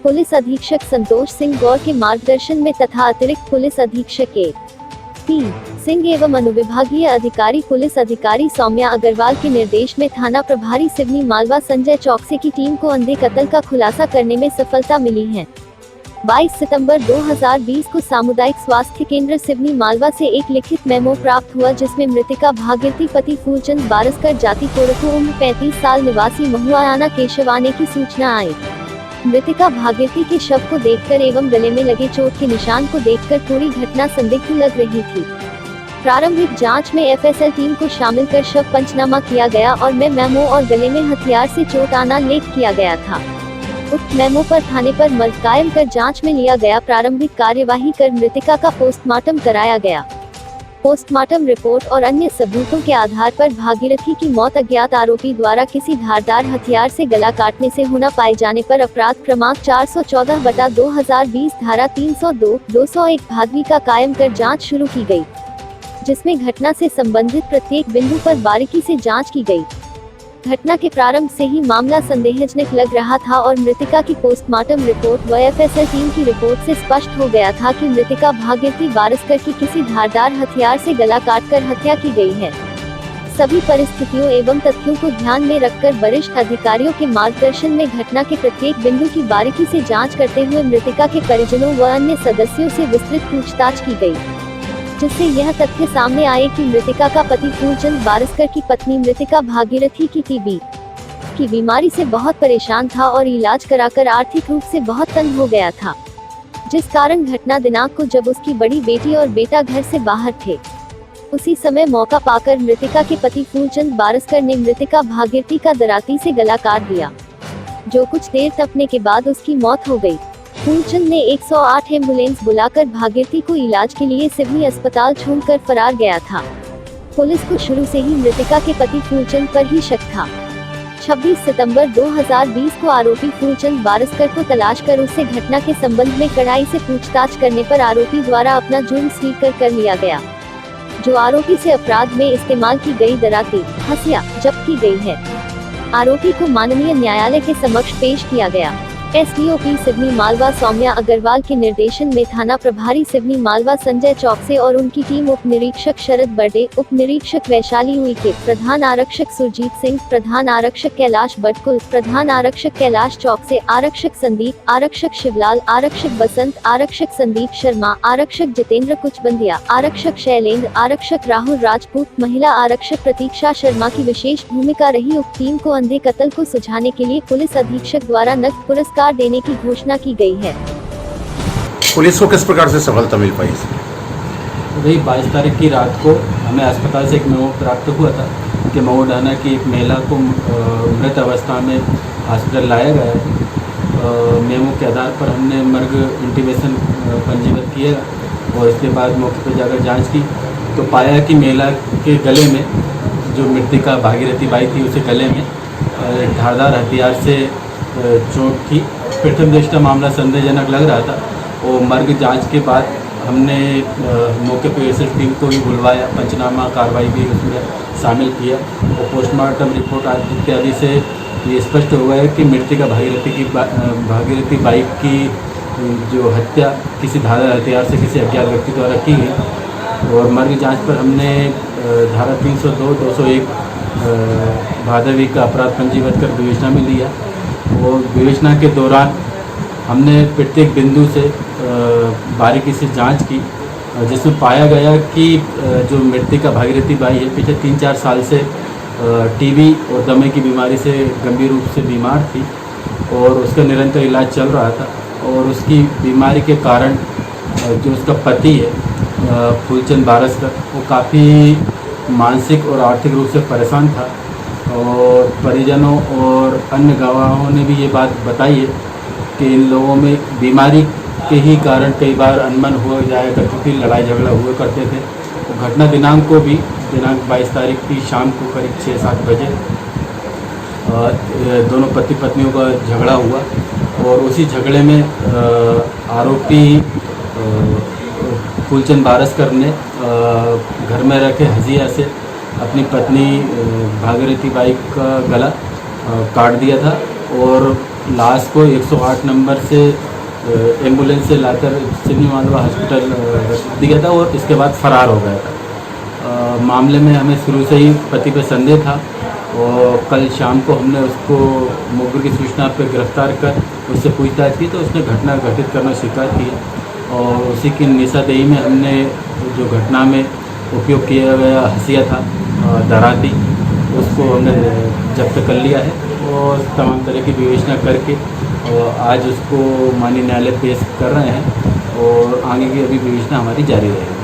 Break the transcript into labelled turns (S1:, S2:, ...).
S1: Police अधीक्षक संतोष सिंह गौर के मार्गदर्शन में तथा अतिरिक्त पुलिस अधीक्षक पी सिंह एवं अनुविभागीय अधिकारी पुलिस अधिकारी सौम्या अग्रवाल के निर्देश में थाना प्रभारी सिवनी मालवा संजय चौकसे की टीम को अंधे कत्ल का खुलासा करने में सफलता मिली है। 22 सितंबर 2020 को सामुदायिक स्वास्थ्य केंद्र सिवनी मालवा से एक लिखित मेमो प्राप्त हुआ, जिसमें मृतिका भागीरथी पति फूलचंद बारस्कर जाति कोरकू उम्र 35 साल निवासी महुआना केशव आने की सूचना आई। मृतिका भागीरथी के शव को देखकर एवं गले में लगे चोट के निशान को देखकर पूरी घटना संदिग्ध लग रही थी। प्रारंभिक जांच में एफएसएल टीम को शामिल कर शव पंचनामा किया गया और मेमो और गले में हथियार से चोट आना लेख किया गया था। उक्त मेमो पर थाने पर मर्ग कायम कर जांच में लिया गया। प्रारंभिक कार्यवाही कर मृतिका का पोस्टमार्टम कराया गया। पोस्टमार्टम रिपोर्ट और अन्य सबूतों के आधार पर भागीरथी की मौत अज्ञात आरोपी द्वारा किसी धारदार हथियार से गला काटने से होना पाए जाने पर अपराध क्रमांक 414/2020 धारा 302, 201 भादवी का कायम कर जांच शुरू की गई, जिसमें घटना से संबंधित प्रत्येक बिंदु पर बारीकी से जांच की गई। घटना के प्रारंभ से ही मामला संदेहजनक लग रहा था और मृतिका की पोस्टमार्टम रिपोर्ट व एफएसएल टीम की रिपोर्ट से स्पष्ट हो गया था कि मृतिका भागीरथी बारस्कर की किसी धारदार हथियार से गला काटकर हत्या की गई है। सभी परिस्थितियों एवं तथ्यों को ध्यान में रखकर वरिष्ठ अधिकारियों के मार्गदर्शन में घटना के प्रत्येक बिंदु की बारीकी से जाँच करते हुए मृतिका के परिजनों व अन्य सदस्यों से विस्तृत पूछताछ की गयी, जिससे यह तथ्य सामने आए कि मृतिका का पति फूलचंद बारस्कर की पत्नी मृतिका भागीरथी की टीबी की बीमारी से बहुत परेशान था और इलाज कराकर आर्थिक रूप से बहुत तंग हो गया था, जिस कारण घटना दिनांक को जब उसकी बड़ी बेटी और बेटा घर से बाहर थे, उसी समय मौका पाकर मृतिका के पति फूलचंद बारस्कर ने मृतिका भागीरथी का दराती से गला काट दिया, जो कुछ देर तपने के बाद उसकी मौत हो गई। फूलचंद ने 108 एम्बुलेंस बुलाकर भागीरथी को इलाज के लिए सिवनी अस्पताल छोड़कर फरार गया था। पुलिस को शुरू से ही मृतिका के पति फूलचंद पर ही शक था। 26 सितंबर 2020 को आरोपी फूलचंद बारस्कर को तलाश कर उससे घटना के संबंध में कड़ाई से पूछताछ करने पर आरोपी द्वारा अपना जुर्म स्वीकार कर लिया गया, जो आरोपी से अपराध में इस्तेमाल की गई दराती हथिया जब्त की गई है। आरोपी को माननीय न्यायालय के समक्ष पेश किया गया। एसडीओपी सिवनी मालवा सौम्या अग्रवाल के निर्देशन में थाना प्रभारी सिवनी मालवा संजय चौकसे और उनकी टीम उप निरीक्षक शरद बर्डे, उप निरीक्षक वैशाली उइके, प्रधान आरक्षक सुरजीत सिंह, प्रधान आरक्षक कैलाश बटकुल, प्रधान आरक्षक कैलाश चौकसे, आरक्षक संदीप, आरक्षक शिवलाल, आरक्षक बसंत, आरक्षक संदीप शर्मा, आरक्षक जितेंद्र कुचबंदिया, आरक्षक शैलेंद्र, आरक्षक राहुल राजपूत, महिला आरक्षक प्रतीक्षा शर्मा की विशेष भूमिका रही। उक्त टीम को अंधे कत्ल को सुझाने के लिए पुलिस अधीक्षक द्वारा नकद पुरस्कार देने की घोषणा की गई है।
S2: पुलिस को किस प्रकार से सफलता मिल पाई?
S3: वही 22 तारीख की रात को हमें अस्पताल से एक मेमो प्राप्त हुआ था कि महुआना की एक महिला को मृत अवस्था में हॉस्पिटल लाया गया है। मेमो के आधार पर हमने मर्ग इंटीमेशन पंजीबद्ध किया और इसके बाद मौके पर जाकर जांच की तो पाया कि महिला के गले में, जो मृतिका भागीरथी बाई थी, उसके गले में धारदार हथियार से चोट थी। प्रथम दृष्टया मामला संदेहजनक लग रहा था और मर्ग जांच के बाद हमने मौके पर एसएस टीम को भी बुलवाया, पंचनामा कार्रवाई भी उसमें शामिल किया और पोस्टमार्टम रिपोर्ट इत्यादि से ये स्पष्ट हो गया कि मृतिका भागीरथी बाई की जो हत्या किसी धारदार हथियार से किसी अज्ञात व्यक्ति द्वारा की गई। और मर्ग जांच पर हमने धारा 302, 201 भादवी का अपराध पंजीबद्ध कर विवेचना में लिया और विवेचना के दौरान हमने प्रत्येक बिंदु से बारीकी से जांच की, जिसमें पाया गया कि जो मृतिका भागीरथी बाई है पिछले 3-4 साल से टीबी और दमे की बीमारी से गंभीर रूप से बीमार थी और उसका निरंतर इलाज चल रहा था और उसकी बीमारी के कारण जो उसका पति है फूलचंद बारस्कर, वो काफ़ी मानसिक और आर्थिक रूप से परेशान था और परिजनों और अन्य गवाहों ने भी ये बात बताई है कि इन लोगों में बीमारी के ही कारण कई बार अनबन हो जाया करती थी, लड़ाई झगड़ा हुआ करते थे। तो घटना दिनांक को भी दिनांक 22 तारीख की शाम को करीब 6-7 बजे दोनों पति पत्नियों का झगड़ा हुआ और उसी झगड़े में आरोपी फूलचंद बारस्कर ने घर में रखे हजिया से अपनी पत्नी भागीरथी बाई का गला काट दिया था और लाश को 108 नंबर से एम्बुलेंस से लाकर सिवनी मालवा हॉस्पिटल रख दिया था और इसके बाद फरार हो गया था। मामले में हमें शुरू से ही पति पे संदेह था और कल शाम को हमने उसको मुखबिर की सूचना पर गिरफ्तार कर उससे पूछताछ की तो उसने घटना घटित करना स्वीकार किया और उसी की निशानदेही में हमने जो घटना में उपयोग किया गया हंसिया था दराती, उसको हमने जब्त कर लिया है और तमाम तरह की विवेचना करके और आज उसको माननीय न्यायालय पेश कर रहे हैं और आगे की अभी विवेचना हमारी जारी रहेगी।